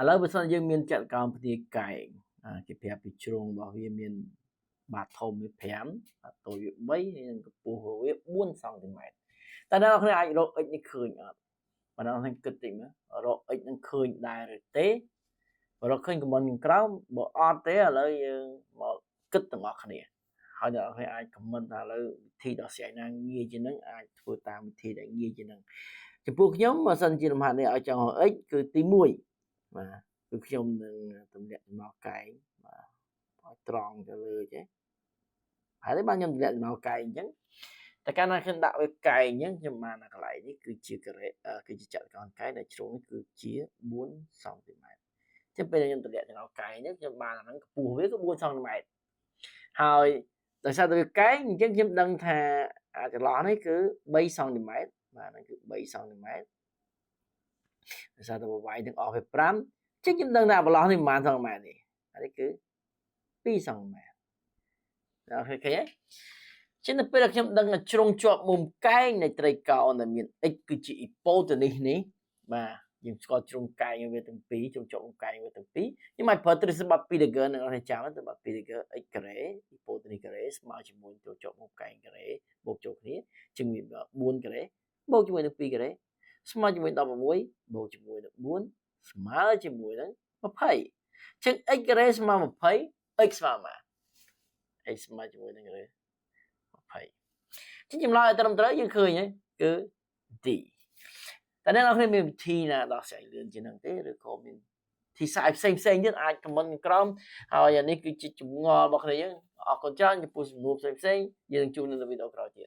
ឥឡូវបើសិនយើងមានចក្រកម្មពទាកែងគេប្រាប់ពីជ្រុងរបស់វាមានបាតធំវា5បាតតូចវា3ហើយនឹងកម្ពស់វា4សង់ទីម៉ែត្រតើអ្នកនរអាចរក x នេះឃើញអត់បើអ្នកនរគិតតិចមើលរក x នឹងឃើញដែរឬទេបើរកឃើញខមមិនក្រោមបើអត់ទេឥឡូវយើងមកគិតទាំងអស់គ្នាហើយអ្នកនរអាចខមមិនថាឥឡូវវិធីដោះស្រាយណាងាយជាងនឹងអាចធ្វើតាមវិធីដែលងាយជាងនឹងចំពោះខ្ញុំបើសិនជាលំហាត់នេះឲ្យចង់រក x គឺទី1បាទគឺខ្ញុំនឹងទម្លាក់ចំណោកែងបាទឲ្យត្រង់ទៅលើចេះហើយបានខ្ញុំទម្លាក់ចំណោកែងអញ្ចឹងតែកាលណាខ្ញុំដាក់វាកែងអញ្ចឹងខ្ញុំបានកន្លែងនេះគឺជាគឺជាចក្រកែងដែលជ្រុងនេះគឺជា4សង់ទីម៉ែត្រចឹងពេលខ្ញុំទម្លាក់ចំណោកែងអញ្ចឹងខ្ញុំបានអាហ្នឹងកម្ពស់វាគឺ4សង់ទីម៉ែត្រហើយដោយសារតែវាកែងអញ្ចឹងខ្ញុំដឹងថាចន្លោះនេះគឺ3សង់ទីម៉ែត្របាទហ្នឹងគឺ3សង់ទីម៉ែត្រដោយសារតែបវាយទាំងអស់វា5ចឹងខ្ញុំដឹងថាបន្លោះនេះប្រហែលសង់ទីម៉ែត្រនេះអានេះគឺ2សង់ទីម៉ែត្រដល់ឃើញទេចឹងទៅពេលដែលខ្ញុំដឹងជ្រុងជាប់មុំកែងនៃត្រីកោណដែលមាន x គឺជាអ៊ីប៉ូតេនីសនេះបាទយើងស្គាល់ជ្រុងកែងវាទាំងពីរជ្រុងជាប់មុំកែងវាទាំងពីរខ្ញុំអាចប្រើទ្រឹស្ដីបត់ Pythagoras នឹងឲ្យចាំទៅបត់ Pythagoras x ការ៉េអ៊ីប៉ូតេនីសការ៉េស្មើជាមួយជ្រុងជាប់មុំកែងការ៉េបូកចូលគ្នាជាមួយ4ការ៉េបូកជាមួយនឹង2ការ៉េស្មើជាមួយ16បូកជាមួយនឹង4ស្មើជាមួយនឹង20ចឹង x ការ៉េស្មើ20 x ស្មើប៉ុន្មាន x ស្មើជាមួយនឹង20ចឹងចម្លើយត្រឹមត្រូវយើងឃើញហើយគឺ D តែអ្នកនរគ្នាមានវិធីណាដោះស្រាយលឿនជាងហ្នឹងទេឬក៏មានទីសាយផ្សេងទៀតអាចខមមិនក្រោមហើយអានេះគឺជាចម្ងល់របស់គ្នាយើងអរគុណច្រើនចំពោះសំណួរផ្សេងយើងជួបនៅវីដេអូក្រោយទៀត